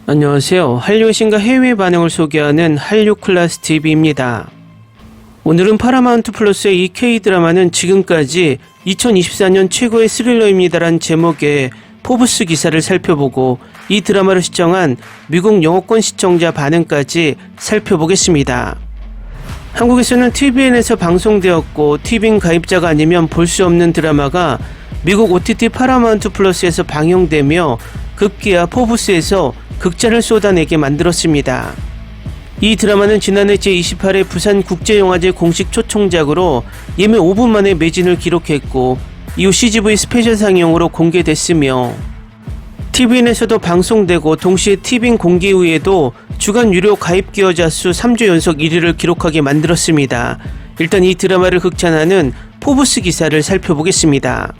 안녕하세요. 한류 신과 해외 반응을 소개하는 한류 클래스 TV입니다. 오늘은 파라마운트 플러스의 이 K-드라마는 지금까지 2024년 최고의 스릴러입니다란 제목의 포브스 기사를 살펴보고 이 드라마를 시청한 미국 영어권 시청자 반응까지 살펴보겠습니다. 한국에서는 TVN에서 방송되었고 TVN 가입자가 아니면 볼 수 없는 드라마가 미국 OTT 파라마운트 플러스에서 방영되며 급기야 포브스에서 극찬을 쏟아내게 만들었습니다. 이 드라마는 지난해 제28회 부산국제영화제 공식 초청작으로 예매 5분 만에 매진을 기록했고 이후 CGV 스페셜 상영으로 공개됐으며 TVN에서도 방송되고 동시에 TVN 공개 후에도 주간 유료 가입 기여자 수 3주 연속 1위를 기록하게 만들었습니다. 일단 이 드라마를 극찬하는 포브스 기사를 살펴보겠습니다.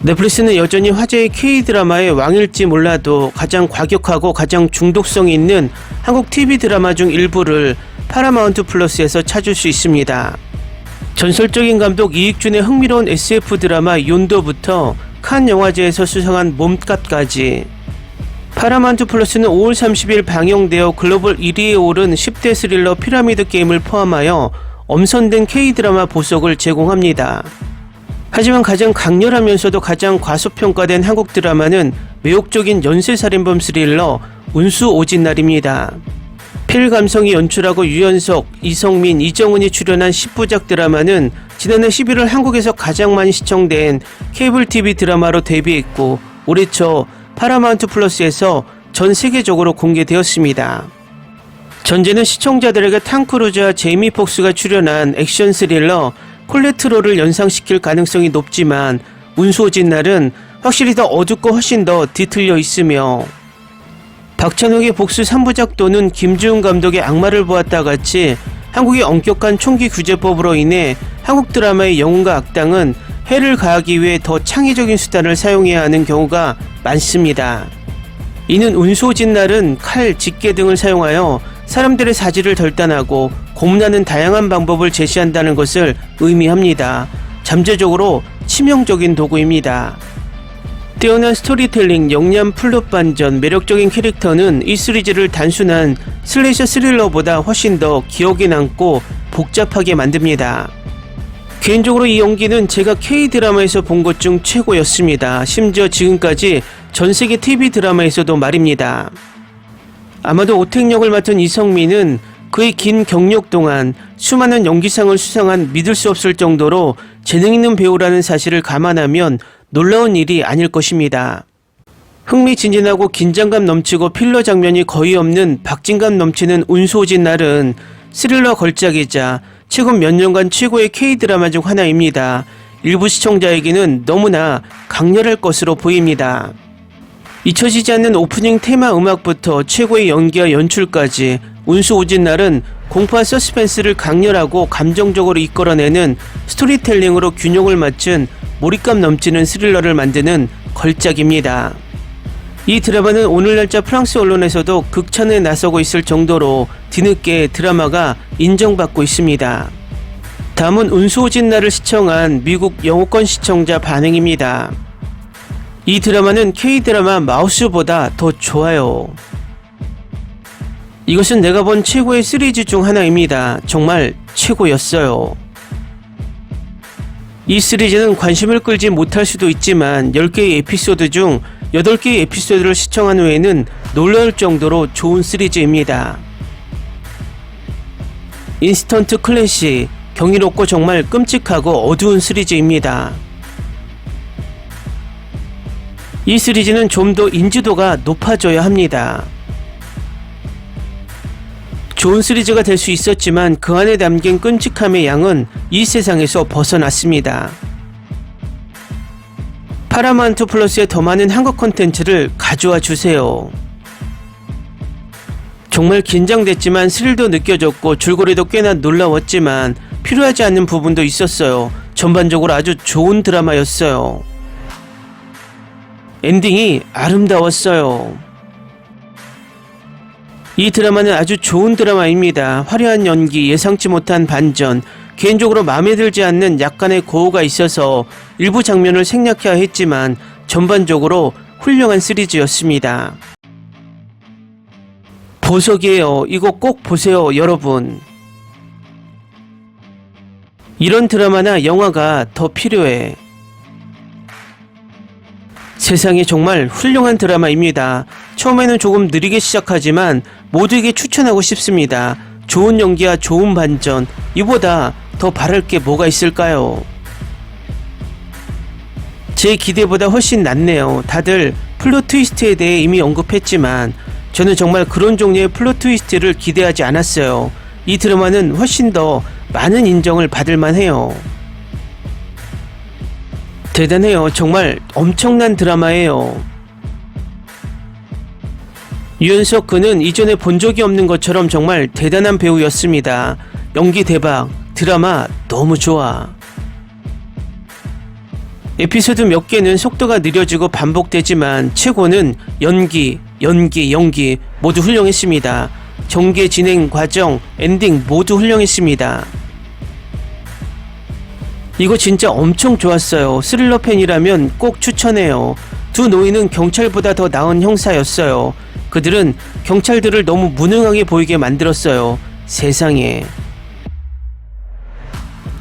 넷플릭스는 여전히 화제의 K-드라마의 왕일지 몰라도 가장 과격하고 가장 중독성이 있는 한국 TV 드라마 중 일부를 파라마운트 플러스에서 찾을 수 있습니다. 전설적인 감독 이익준의 흥미로운 SF 드라마 욘도부터 칸 영화제에서 수상한 몸값까지 파라마운트 플러스는 5월 30일 방영되어 글로벌 1위에 오른 10대 스릴러 피라미드 게임을 포함하여 엄선된 K-드라마 보석을 제공합니다. 하지만 가장 강렬하면서도 가장 과소평가된 한국 드라마는 매혹적인 연쇄살인범 스릴러 운수 오진 날입니다. 필 감성이 연출하고 유연석, 이성민, 이정은이 출연한 10부작 드라마는 지난해 11월 한국에서 가장 많이 시청된 케이블 TV 드라마로 데뷔했고 올해 초 파라마운트 플러스에서 전 세계적으로 공개되었습니다. 전제는 시청자들에게 탐 크루즈와 제이미 폭스가 출연한 액션 스릴러 콜레트롤을 연상시킬 가능성이 높지만 운수 오진 날은 확실히 더 어둡고 훨씬 더 뒤틀려 있으며 박찬욱의 복수 3부작 또는 김주훈 감독의 악마를 보았다 같이 한국의 엄격한 총기 규제법으로 인해 한국 드라마의 영웅과 악당은 해를 가하기 위해 더 창의적인 수단을 사용해야 하는 경우가 많습니다. 이는 운수 오진 날은 칼, 집게 등을 사용하여 사람들의 사지를 덜단하고 고문하는 다양한 방법을 제시한다는 것을 의미합니다. 잠재적으로 치명적인 도구입니다. 뛰어난 스토리텔링, 영리한 플롯 반전, 매력적인 캐릭터는 이 시리즈를 단순한 슬래셔 스릴러보다 훨씬 더 기억에 남고 복잡하게 만듭니다. 개인적으로 이 연기는 제가 K-드라마에서 본 것 중 최고였습니다. 심지어 지금까지 전세계 TV 드라마에서도 말입니다. 아마도 오택 역을 맡은 이성민은 그의 긴 경력 동안 수많은 연기상을 수상한 믿을 수 없을 정도로 재능 있는 배우라는 사실을 감안하면 놀라운 일이 아닐 것입니다. 흥미진진하고 긴장감 넘치고 필러 장면이 거의 없는 박진감 넘치는 운수 오진 날은 스릴러 걸작이자 최근 몇 년간 최고의 K-드라마 중 하나입니다. 일부 시청자에게는 너무나 강렬할 것으로 보입니다. 잊혀지지 않는 오프닝 테마 음악부터 최고의 연기와 연출까지 운수 오진 날은 공포와 서스펜스를 강렬하고 감정적으로 이끌어내는 스토리텔링으로 균형을 맞춘 몰입감 넘치는 스릴러를 만드는 걸작입니다. 이 드라마는 오늘 날짜 프랑스 언론에서도 극찬에 나서고 있을 정도로 뒤늦게 드라마가 인정받고 있습니다. 다음은 운수 오진 날을 시청한 미국 영어권 시청자 반응입니다. 이 드라마는 K-드라마 마우스보다 더 좋아요. 이것은 내가 본 최고의 시리즈 중 하나입니다. 정말 최고였어요. 이 시리즈는 관심을 끌지 못할 수도 있지만 10개의 에피소드 중 8개의 에피소드를 시청한 후에는 놀라울 정도로 좋은 시리즈입니다. 인스턴트 클래식, 경이롭고 정말 끔찍하고 어두운 시리즈입니다. 이 시리즈는 좀 더 인지도가 높아져야 합니다. 좋은 시리즈가 될 수 있었지만 그 안에 담긴 끔찍함의 양은 이 세상에서 벗어났습니다. 파라마운트 플러스에 더 많은 한국 콘텐츠를 가져와 주세요. 정말 긴장됐지만 스릴도 느껴졌고 줄거리도 꽤나 놀라웠지만 필요하지 않는 부분도 있었어요. 전반적으로 아주 좋은 드라마였어요. 엔딩이 아름다웠어요. 이 드라마는 아주 좋은 드라마입니다. 화려한 연기, 예상치 못한 반전, 개인적으로 마음에 들지 않는 약간의 고어가 있어서 일부 장면을 생략해야 했지만 전반적으로 훌륭한 시리즈였습니다. 보석이에요. 이거 꼭 보세요, 여러분. 이런 드라마나 영화가 더 필요해. 세상에 정말 훌륭한 드라마입니다. 처음에는 조금 느리게 시작하지만 모두에게 추천하고 싶습니다. 좋은 연기와 좋은 반전, 이보다 더 바랄 게 뭐가 있을까요? 제 기대보다 훨씬 낫네요. 다들 플롯 트위스트에 대해 이미 언급했지만 저는 정말 그런 종류의 플롯 트위스트를 기대하지 않았어요. 이 드라마는 훨씬 더 많은 인정을 받을 만해요. 대단해요. 정말 엄청난 드라마예요. 유연석 그는 이전에 본 적이 없는 것처럼 정말 대단한 배우였습니다. 연기 대박, 드라마 너무 좋아. 에피소드 몇 개는 속도가 느려지고 반복되지만 최고는 연기 모두 훌륭했습니다. 전개 진행 과정, 엔딩 모두 훌륭했습니다. 이거 진짜 엄청 좋았어요. 스릴러 팬이라면 꼭 추천해요. 두 노인은 경찰보다 더 나은 형사였어요. 그들은 경찰들을 너무 무능하게 보이게 만들었어요. 세상에.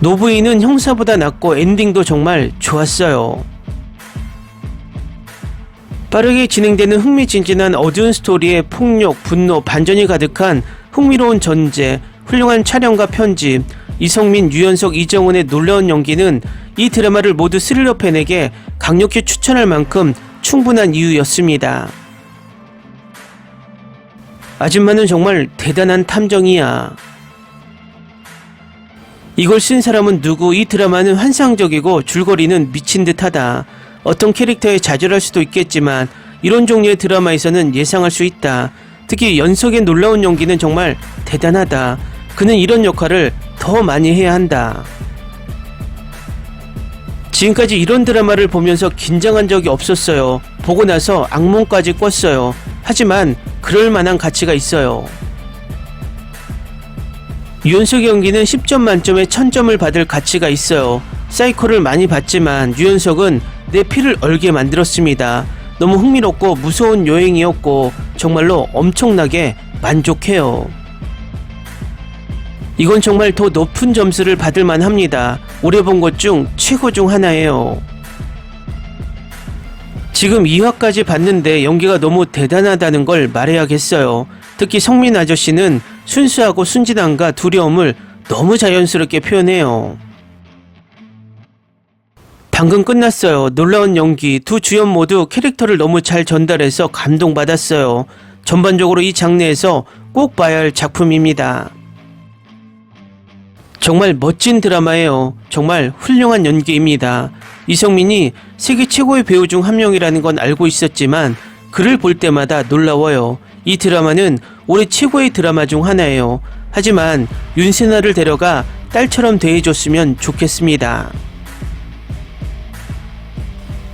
노부인은 형사보다 낫고 엔딩도 정말 좋았어요. 빠르게 진행되는 흥미진진한 어두운 스토리에 폭력, 분노, 반전이 가득한 흥미로운 전제, 훌륭한 촬영과 편집, 이성민, 유연석, 이정은의 놀라운 연기는 이 드라마를 모두 스릴러 팬에게 강력히 추천할 만큼 충분한 이유였습니다. 아줌마는 정말 대단한 탐정이야. 이걸 쓴 사람은 누구? 이 드라마는 환상적이고 줄거리는 미친 듯하다. 어떤 캐릭터에 좌절할 수도 있겠지만 이런 종류의 드라마에서는 예상할 수 있다. 특히 연석의 놀라운 연기는 정말 대단하다. 그는 이런 역할을 더 많이 해야 한다. 지금까지 이런 드라마를 보면서 긴장한 적이 없었어요. 보고 나서 악몽까지 꿨어요. 하지만 그럴 만한 가치가 있어요. 유연석의 연기는 10점 만점에 1000점을 받을 가치가 있어요. 사이코를 많이 봤지만 유연석은 내 피를 얼게 만들었습니다. 너무 흥미롭고 무서운 여행이었고 정말로 엄청나게 만족해요. 이건 정말 더 높은 점수를 받을 만합니다. 올해 본 것 중 최고 중 하나예요. 지금 2화까지 봤는데 연기가 너무 대단하다는 걸 말해야겠어요. 특히 성민 아저씨는 순수하고 순진함과 두려움을 너무 자연스럽게 표현해요. 방금 끝났어요. 놀라운 연기, 두 주연 모두 캐릭터를 너무 잘 전달해서 감동받았어요. 전반적으로 이 장르에서 꼭 봐야 할 작품입니다. 정말 멋진 드라마예요. 정말 훌륭한 연기입니다. 이성민이 세계 최고의 배우 중 한 명이라는 건 알고 있었지만 그를 볼 때마다 놀라워요. 이 드라마는 올해 최고의 드라마 중 하나예요. 하지만 윤세나를 데려가 딸처럼 대해줬으면 좋겠습니다.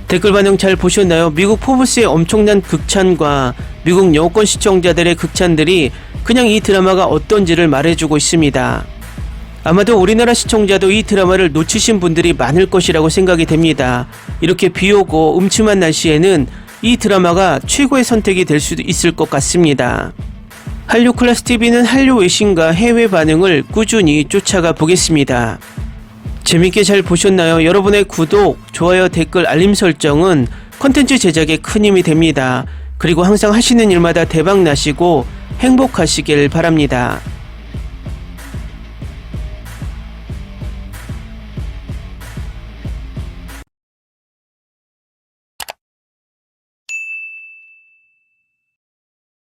댓글 반응 잘 보셨나요? 미국 포브스의 엄청난 극찬과 미국 여권 시청자들의 극찬들이 그냥 이 드라마가 어떤지를 말해주고 있습니다. 아마도 우리나라 시청자도 이 드라마를 놓치신 분들이 많을 것이라고 생각이 됩니다. 이렇게 비오고 음침한 날씨에는 이 드라마가 최고의 선택이 될 수도 있을 것 같습니다. 한류클래스TV는 한류 외신과 해외 반응을 꾸준히 쫓아가 보겠습니다. 재밌게 잘 보셨나요? 여러분의 구독, 좋아요, 댓글, 알림 설정은 컨텐츠 제작에 큰 힘이 됩니다. 그리고 항상 하시는 일마다 대박 나시고 행복하시길 바랍니다.